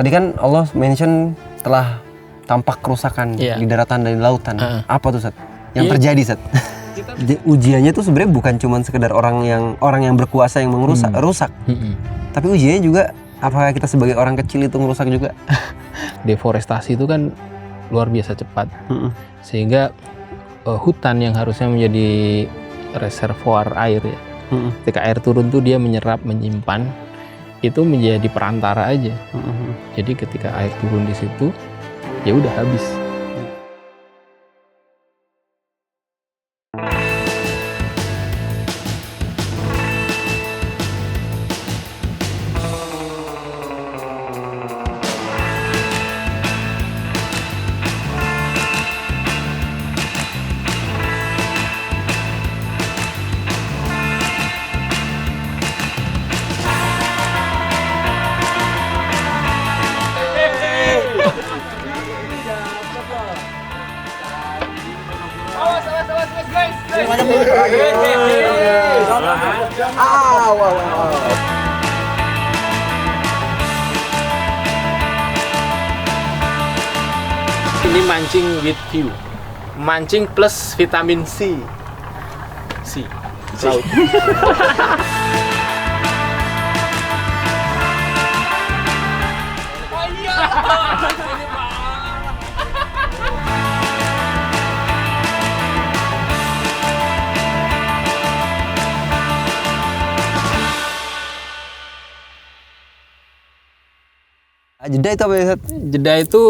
Tadi kan Allah mention telah tampak kerusakan di daratan dan di lautan. Apa tuh Sat? Yang terjadi Sat? Ujiannya tuh sebenarnya bukan cuma sekedar orang yang berkuasa yang rusak. Tapi ujiannya juga apakah kita sebagai orang kecil itu ngerusak juga? Deforestasi itu kan luar biasa cepat. Sehingga hutan yang harusnya menjadi reservoir air ya. Ketika air turun tuh dia menyerap, menyimpan, itu menjadi perantara aja. Jadi ketika air turun di situ, ya udah habis. Ini mancing with view, mancing plus vitamin C. Laut. Jeda itu apa ya Sat? Jeda itu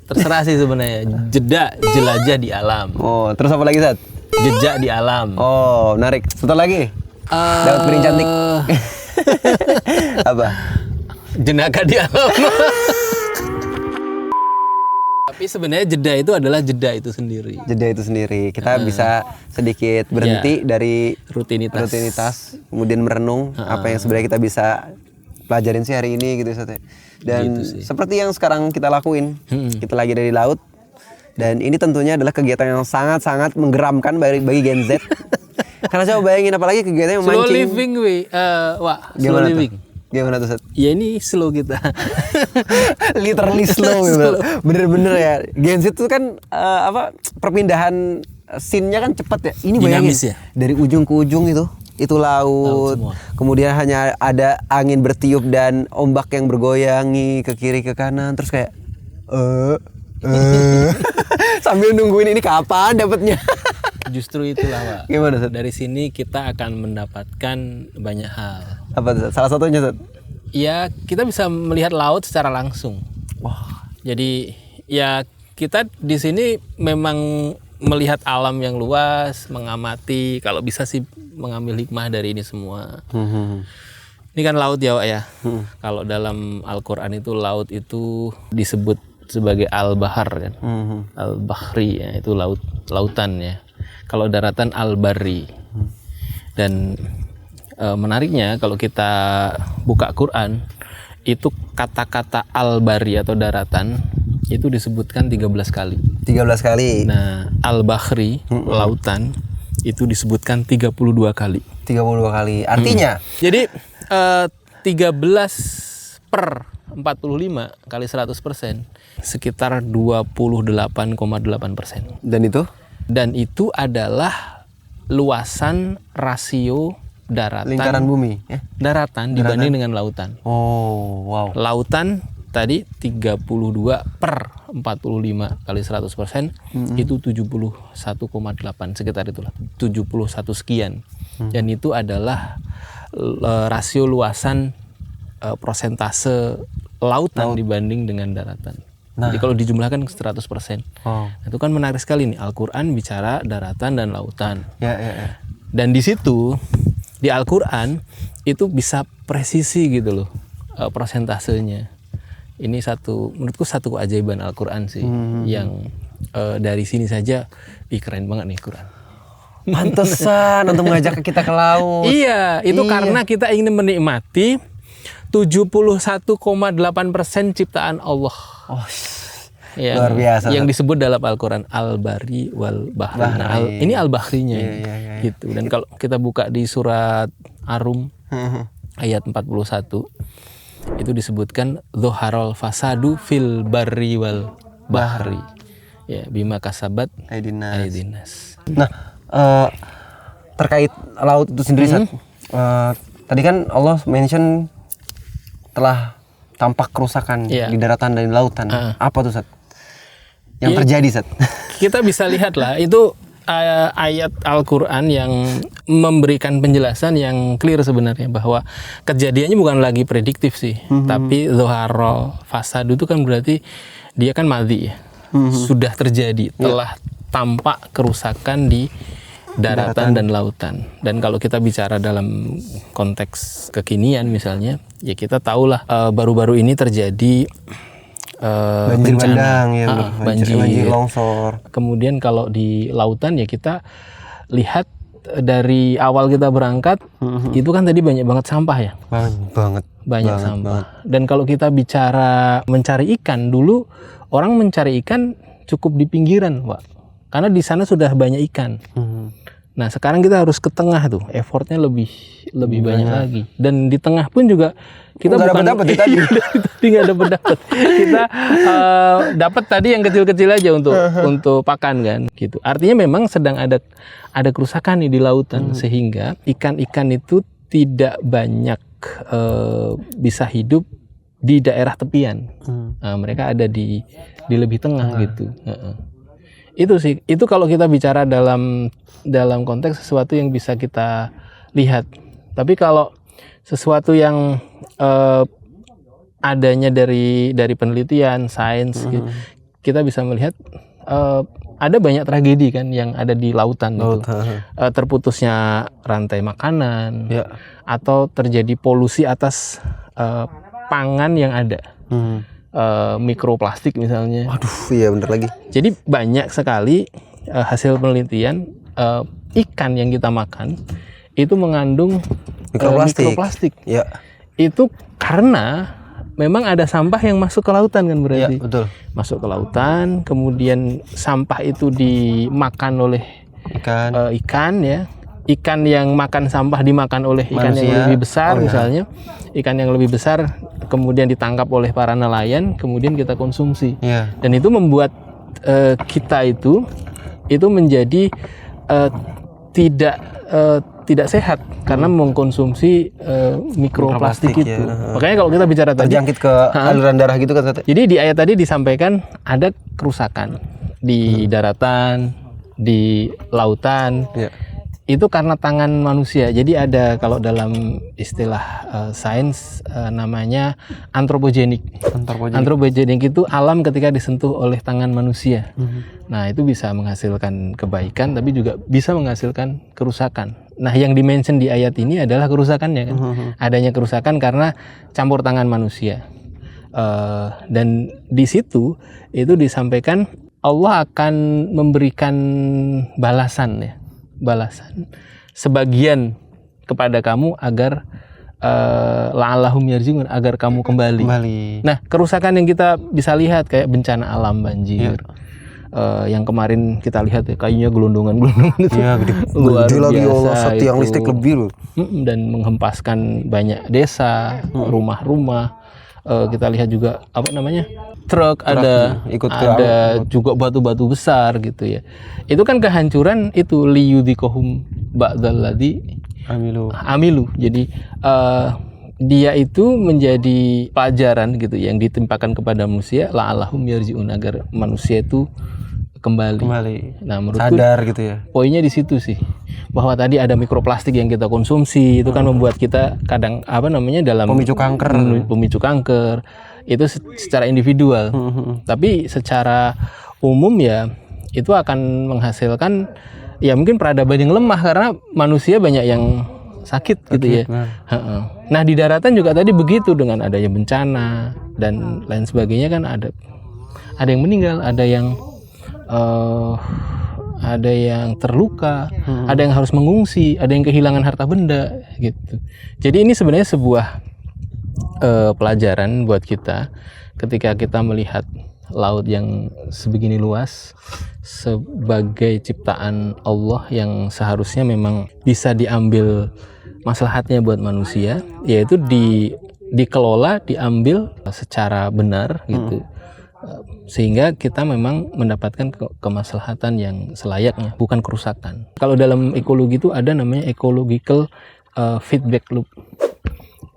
terserah sih sebenarnya. Jeda jelajah di alam. Oh, terus apa lagi Sat? Jejak di alam. Oh, menarik. Satu lagi. Dapat piring cantik. Apa? Jenaka di alam. Tapi sebenarnya jeda itu adalah jeda itu sendiri. Jeda itu sendiri. Kita bisa sedikit berhenti dari rutinitas, kemudian merenung apa yang sebenarnya kita bisa pelajarin sih hari ini gitu Sat. Dan gitu seperti yang sekarang kita lakuin, kita lagi dari laut. Dan ini tentunya adalah kegiatan yang sangat-sangat menggeramkan bagi Gen Z. Karena coba bayangin apalagi kegiatan yang mancing. Slow living, slow living. Gimana tuh Sat? Ya ini slow kita. Literally slow gitu. Bener-bener ya. Gen Z itu kan perpindahan scene-nya kan cepat ya. Ini bayangin ya? Dari ujung ke ujung itu laut, kemudian hanya ada angin bertiup dan ombak yang bergoyangi ke kiri ke kanan, terus kayak sambil nungguin ini kapan dapatnya. Justru itulah Pak. Gimana Sat? Dari sini kita akan mendapatkan banyak hal. Apa salah satunya Sat? Ya kita bisa melihat laut secara langsung. Wah. Jadi ya kita di sini memang melihat alam yang luas, mengamati, kalau bisa sih mengambil hikmah dari ini semua. Ini kan laut ya Pak ya. Kalau dalam Al-Quran itu laut itu disebut sebagai Al-Bahar kan. Al-Bahri ya, itu lautan ya. Kalau daratan Al-Barri. Dan menariknya kalau kita buka Quran, itu kata-kata Al-Barri atau daratan itu disebutkan 13 kali. 13 kali. Nah, Al-Bahri, lautan, itu disebutkan 32 kali. 32 kali. Artinya? Jadi 13 per 45 kali 100% sekitar 28,8%. Dan itu? Dan itu adalah luasan rasio daratan. Lingkaran bumi? Daratan dibanding dengan lautan. Oh, wow. Lautan tadi 32 per 45 kali 100%, itu 71,8 sekitar itulah, 71 sekian. Dan itu adalah rasio luasan persentase lautan dibanding dengan daratan. Jadi kalau dijumlahkan 100%. Itu kan menarik sekali nih, Al-Quran bicara daratan dan lautan. Dan di situ di Al-Quran itu bisa presisi gitu loh persentasenya. Ini menurutku satu keajaiban Al-Quran sih, yang dari sini saja, keren banget nih Quran. Pantesan untuk mengajak kita ke laut. Iya, itu karena kita ingin menikmati 71,8% ciptaan Allah. Luar biasa. Yang disebut dalam Al-Quran Al-Bari wal Bahri. Ini Al-Bahrinya gitu. Dan kalau kita buka di surat Ar-Rum ayat 41, itu disebutkan dzoharul fasadu fil barri wal bahri. Ya, bima kasabat aidinas. Nah, terkait laut itu sendiri, Sat. Tadi kan Allah mention telah tampak kerusakan di daratan dan di lautan. Apa tuh, Sat? Yang terjadi, Sat? Kita bisa lihat lah, itu ayat Al-Quran yang memberikan penjelasan yang clear sebenarnya, bahwa kejadiannya bukan lagi prediktif sih, tapi dzoharul fasadu itu kan berarti dia kan madhi ya, sudah terjadi, telah tampak kerusakan di daratan dan lautan. Dan kalau kita bicara dalam konteks kekinian misalnya, ya kita tahulah baru-baru ini terjadi banjir bandang, banjir longsor. Kemudian kalau di lautan ya kita lihat dari awal kita berangkat itu kan tadi banyak banget sampah ya. Banyak sampah. Dan kalau kita bicara mencari ikan, dulu orang mencari ikan cukup di pinggiran, Pak. Karena di sana sudah banyak ikan. Nah, sekarang kita harus ke tengah tuh, effortnya lebih banyak lagi. Dan di tengah pun juga kita bukan dapat tadi nggak dapat. Kita dapat tadi yang kecil-kecil aja untuk pakan kan, gitu. Artinya memang sedang ada kerusakan nih di lautan, sehingga ikan-ikan itu tidak banyak bisa hidup di daerah tepian. Mereka ada di lebih tengah gitu. Itu sih, itu kalau kita bicara dalam konteks sesuatu yang bisa kita lihat. Tapi kalau sesuatu yang adanya dari penelitian sains, kita bisa melihat ada banyak tragedi kan yang ada di lautan gitu. Terputusnya rantai makanan, atau terjadi polusi atas pangan yang ada. Mikroplastik misalnya. Waduh, iya bener lagi. Jadi banyak sekali hasil penelitian ikan yang kita makan itu mengandung mikroplastik. Ya. Itu karena memang ada sampah yang masuk ke lautan kan berarti. Ya, betul. Masuk ke lautan, kemudian sampah itu dimakan oleh ikan ya. Ikan yang makan sampah dimakan oleh ikan yang lebih besar misalnya. Ikan yang lebih besar kemudian ditangkap oleh para nelayan, kemudian kita konsumsi. Dan itu membuat kita itu menjadi tidak sehat karena mengkonsumsi mikroplastik itu. Makanya kalau kita bicara tadi terjangkit ke aliran darah gitu kan. Jadi di ayat tadi disampaikan ada kerusakan di daratan, di lautan. Itu karena tangan manusia. Jadi ada, kalau dalam istilah sains namanya antropogenik. Antropogenik itu alam ketika disentuh oleh tangan manusia. Nah, itu bisa menghasilkan kebaikan tapi juga bisa menghasilkan kerusakan. Nah, yang dimention di ayat ini adalah kerusakannya kan. Adanya kerusakan karena campur tangan manusia. Dan di situ itu disampaikan Allah akan memberikan balasan sebagian kepada kamu agar la'allahum yarji'un, agar kamu kembali. Nah, kerusakan yang kita bisa lihat kayak bencana alam, banjir. Yang kemarin kita lihat ya, kayunya gelondongan itu. Luar biasa. Tiang listrik lebih loh. Dan menghempaskan banyak desa, rumah-rumah. Kita lihat juga truk ada juga batu-batu besar gitu ya. Itu kan kehancuran itu liyudhikohum ba'dalladzi amilu. Jadi dia itu menjadi pelajaran gitu yang ditimpakan kepada manusia, la'allahum yarji'un, agar manusia itu kembali. Nah, menurutku sadar gitu ya. Poinnya di situ sih. Bahwa tadi ada mikroplastik yang kita konsumsi, itu kan membuat kita kadang dalam pemicu kanker. Itu secara individual. Tapi secara umum ya itu akan menghasilkan ya mungkin peradaban yang lemah karena manusia banyak yang sakit gitu ya. Nah, di daratan juga tadi begitu, dengan adanya bencana dan lain sebagainya kan ada yang meninggal, ada yang terluka, ada yang harus mengungsi, ada yang kehilangan harta benda gitu. Jadi ini sebenarnya sebuah pelajaran buat kita ketika kita melihat laut yang sebegini luas sebagai ciptaan Allah yang seharusnya memang bisa diambil maslahatnya buat manusia, yaitu dikelola, diambil secara benar gitu. Sehingga kita memang mendapatkan kemaslahatan yang selayaknya, bukan kerusakan. Kalau dalam ekologi itu ada namanya ecological feedback loop.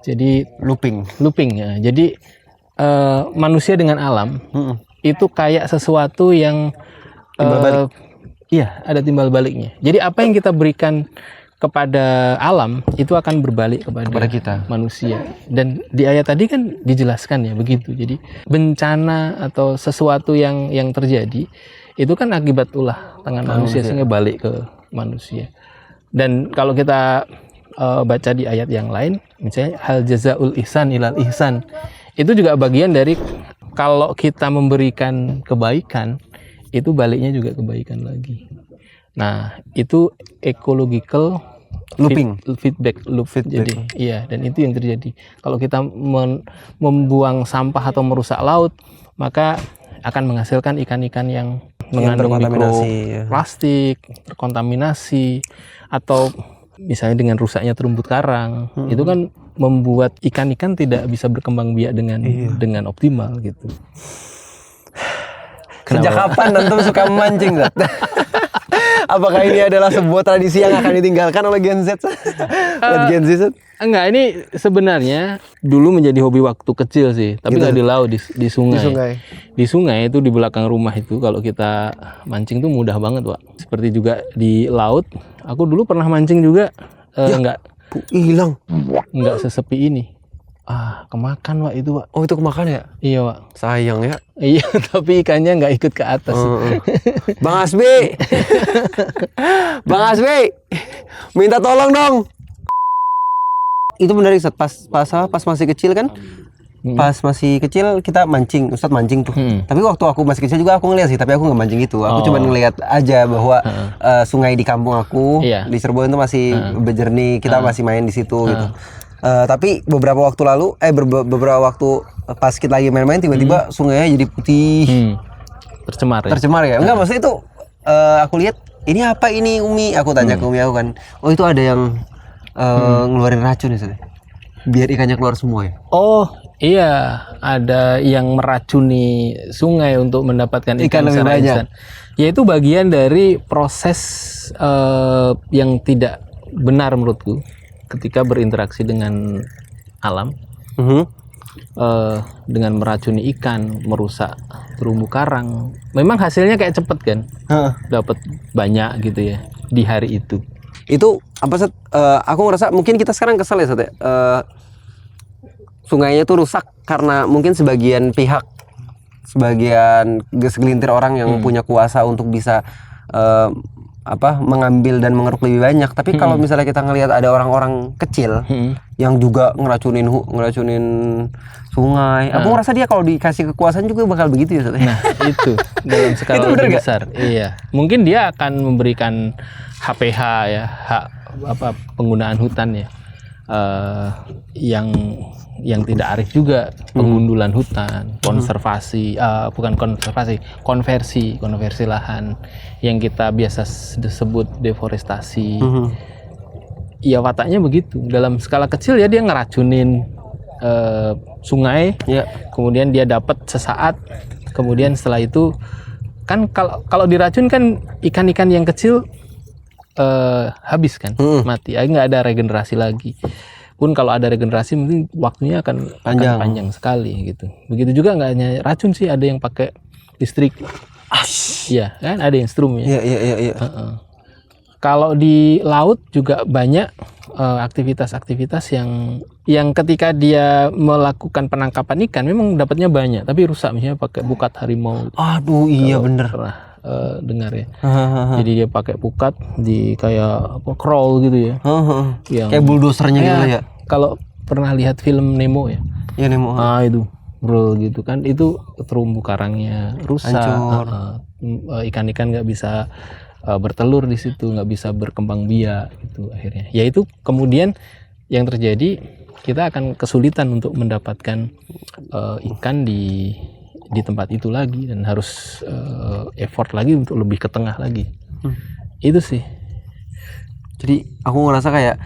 Jadi looping ya. Jadi manusia dengan alam itu kayak sesuatu yang timbal balik. Iya, ada timbal baliknya. Jadi apa yang kita berikan kepada alam itu akan berbalik kepada kita manusia. Dan di ayat tadi kan dijelaskan ya begitu. Jadi bencana atau sesuatu yang terjadi itu kan akibat ulah tangan manusia sehingga balik ke manusia. Dan kalau kita baca di ayat yang lain, misalnya hal jazaul ihsan ilal ihsan, itu juga bagian dari kalau kita memberikan kebaikan itu baliknya juga kebaikan lagi. Nah, itu ecological feedback loop. Jadi iya, dan itu yang terjadi. Kalau kita membuang sampah atau merusak laut, maka akan menghasilkan ikan-ikan yang mengandung mikroplastik, terkontaminasi, atau misalnya dengan rusaknya terumbu karang, itu kan membuat ikan-ikan tidak bisa berkembang biak dengan optimal gitu. Sejak kapan Antum suka memancing, Zat? Apakah ini adalah sebuah tradisi yang akan ditinggalkan oleh Gen Z? Gen Z? Enggak, ini sebenarnya dulu menjadi hobi waktu kecil sih, tapi nggak di laut, di sungai. Di sungai itu di belakang rumah itu kalau kita mancing tuh mudah banget, Pak. Seperti juga di laut, aku dulu pernah mancing juga, hilang. Nggak sesepi ini. Kemakan, Wak, itu, Wak. Oh, itu kemakan ya? Iya, Wak. Sayang ya. Iya, tapi ikannya nggak ikut ke atas. Bang Asbi, Bang Asbi, minta tolong dong. Itu menarik, Ustaz. Pas masih kecil kan? Pas masih kecil kita mancing, Ustaz mancing tuh. Tapi waktu aku masih kecil juga aku ngeliat sih, tapi aku nggak mancing itu. Aku cuma ngeliat aja bahwa sungai di kampung aku di Cirebon itu masih berjernih, kita masih main di situ gitu. Tapi beberapa waktu lalu, beberapa waktu pas kita lagi main-main tiba-tiba sungainya jadi putih, tercemar ya. Enggak, maksudnya itu aku lihat ini apa ini Umi, aku tanya ke Umi aku kan, oh itu ada yang ngeluarin racun ya, biar ikannya keluar semua ya. Oh iya, ada yang meracuni sungai untuk mendapatkan ikan lebih banyak. Ya itu bagian dari proses yang tidak benar menurutku. Ketika berinteraksi dengan alam, dengan meracuni ikan, merusak terumbu karang, memang hasilnya kayak cepet kan, dapat banyak gitu ya di hari itu. Itu apa Seth? Aku ngerasa mungkin kita sekarang kesel ya Seth, sungainya tuh rusak karena mungkin sebagian segelintir orang yang punya kuasa untuk bisa mengambil dan mengeruk lebih banyak. Tapi kalau misalnya kita ngelihat ada orang-orang kecil yang juga ngeracunin sungai, aku ngerasa dia kalau dikasih kekuasaan juga bakal begitu ya. Nah itu dalam skala lebih besar. Iya, mungkin dia akan memberikan HPH ya, hak penggunaan hutan ya, yang tidak arif juga, pengundulan hutan, konservasi, konversi lahan yang kita biasa sebut deforestasi. Ya wataknya begitu. Dalam skala kecil ya dia ngeracunin sungai, kemudian dia dapat sesaat, kemudian setelah itu kan kalau diracun kan ikan-ikan yang kecil habis kan, mati, nggak ada regenerasi lagi. Pun kalau ada regenerasi mungkin waktunya akan panjang sekali gitu. Begitu juga nggak hanya racun sih, ada yang pakai listrik. Iya kan, ada yang strum ya. Iya. Kalau di laut juga banyak aktivitas-aktivitas yang ketika dia melakukan penangkapan ikan memang dapatnya banyak, tapi rusak, misalnya pakai pukat harimau. Aduh iya bener. Pernah dengar ya. Jadi dia pakai pukat di kayak crawl gitu ya. Yang kayak bulldosernya gitu ya. Kalau pernah lihat film Nemo ya. Iya Nemo. Itu crawl gitu kan, itu terumbu karangnya rusak. Ikan-ikan nggak bisa bertelur di situ, nggak bisa berkembang biak gitu akhirnya. Ya itu kemudian yang terjadi, kita akan kesulitan untuk mendapatkan ikan di tempat itu lagi, dan harus effort lagi untuk lebih ke tengah lagi. Itu sih. Jadi aku ngerasa kayak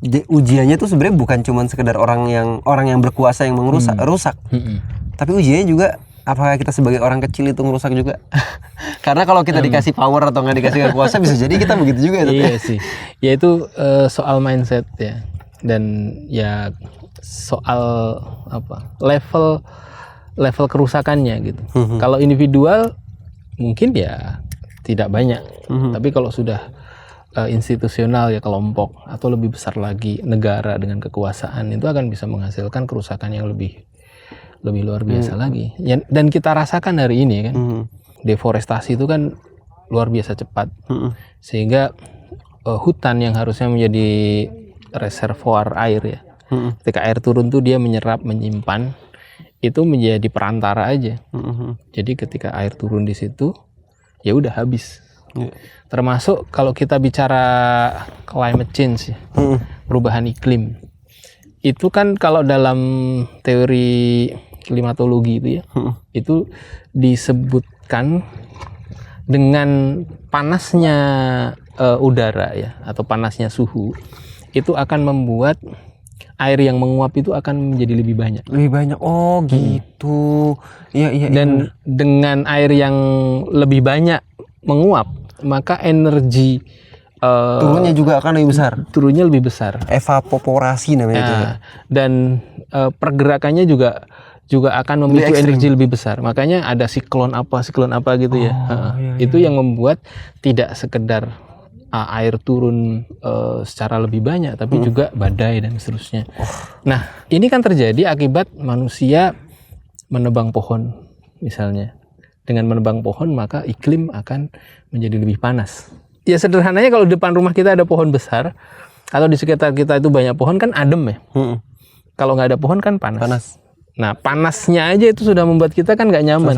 ujiannya tuh sebenarnya bukan cuma sekedar orang yang berkuasa yang rusak. Tapi ujiannya juga apakah kita sebagai orang kecil itu ngerusak juga? Karena kalau kita dikasih power atau nggak dikasih kuasa bisa jadi kita begitu juga. Iya sih. Ya itu soal mindset ya. Dan ya soal level kerusakannya gitu. Kalau individual mungkin ya tidak banyak. Tapi kalau sudah institusional ya, kelompok atau lebih besar lagi negara dengan kekuasaan, itu akan bisa menghasilkan kerusakan yang lebih luar biasa lagi. Dan kita rasakan hari ini kan, deforestasi itu kan luar biasa cepat, sehingga hutan yang harusnya menjadi reservoir air ya, ketika air turun tuh dia menyerap, menyimpan, itu menjadi perantara aja. Jadi ketika air turun di situ, ya udah habis. Termasuk kalau kita bicara climate change ya, perubahan iklim. Itu kan kalau dalam teori klimatologi itu ya, itu disebutkan dengan panasnya udara ya, atau panasnya suhu, itu akan membuat air yang menguap itu akan menjadi lebih banyak. Lebih banyak. Oh, gitu. Iya. Dan dengan air yang lebih banyak menguap, maka energi turunnya juga akan lebih besar. Turunnya lebih besar. Evaporasi namanya itu. Dan pergerakannya juga akan memicu energi lebih besar. Makanya ada siklon apa gitu ya. Itu yang membuat tidak sekedar air turun secara lebih banyak, tapi juga badai dan seterusnya. Nah, ini kan terjadi akibat manusia menebang pohon misalnya. Dengan menebang pohon maka iklim akan menjadi lebih panas. Ya sederhananya kalau di depan rumah kita ada pohon besar atau di sekitar kita itu banyak pohon kan adem ya. Kalau nggak ada pohon kan panas. Nah, panasnya aja itu sudah membuat kita kan nggak nyaman.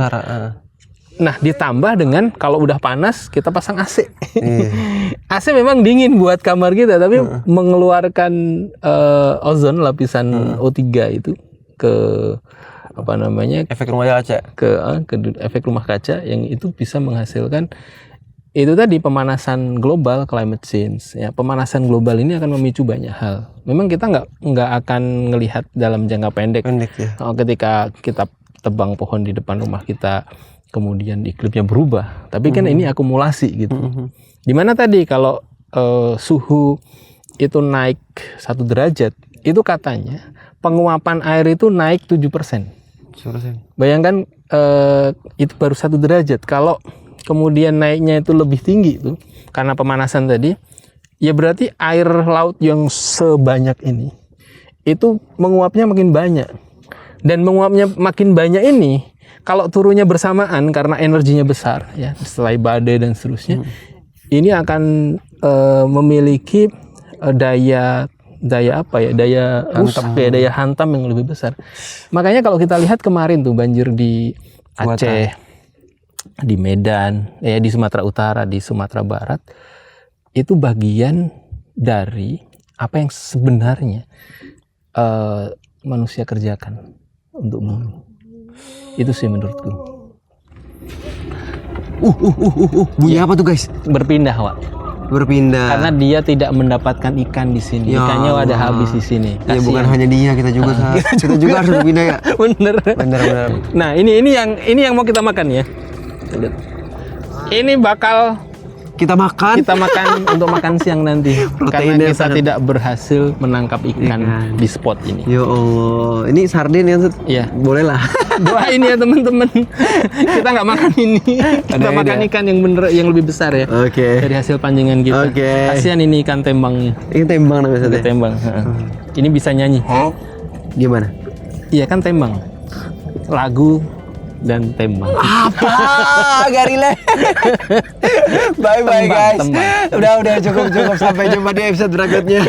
Nah, ditambah dengan kalau udah panas kita pasang AC. AC memang dingin buat kamar kita, tapi mengeluarkan ozon, lapisan O3 itu ke efek rumah kaca, ke efek rumah kaca, yang itu bisa menghasilkan itu tadi pemanasan global, climate change ya. Pemanasan global ini akan memicu banyak hal. Memang kita nggak akan ngelihat dalam jangka pendek ya. Ketika kita tebang pohon di depan rumah kita, kemudian iklimnya berubah, tapi kan ini akumulasi gitu. Dimana tadi kalau suhu itu naik 1 derajat, itu katanya penguapan air itu naik 7%. Bayangkan itu baru 1 derajat. Kalau kemudian naiknya itu lebih tinggi itu karena pemanasan tadi, ya berarti air laut yang sebanyak ini itu menguapnya makin banyak. Dan menguapnya makin banyak ini, kalau turunnya bersamaan karena energinya besar ya, setelah badai dan seterusnya, ini akan memiliki daya rusak ya, daya hantam yang lebih besar. Makanya kalau kita lihat kemarin tuh banjir di Aceh, di Medan, di Sumatera Utara, di Sumatera Barat, itu bagian dari apa yang sebenarnya manusia kerjakan untuk bumi. Itu sih menurutku. Bunyi apa tuh guys? Berpindah, Wak. Berpindah. Karena dia tidak mendapatkan ikan di sini. Ikannya udah habis di sini. Ya bukan hanya dia, kita juga kita juga harus berpindah ya. Bener. Nah, ini yang mau kita makan ya. Ini bakal kita makan untuk makan siang nanti. Karena kita tidak berhasil menangkap ikan di spot ini. Ya Allah, ini sarden ya? Iya. Boleh lah. Doain ya teman-teman. Kita nggak makan ini. Kita makan ikan yang bener, yang lebih besar ya. Dari hasil pancingan kita. Kasihan ini ikan tembangnya. Ini tembang namanya. Tembang. Ini bisa nyanyi. Gimana? Iya kan tembang. Lagu dan tembang. Apa? Garile. Bye guys. Udah cukup, sampai jumpa di episode berikutnya.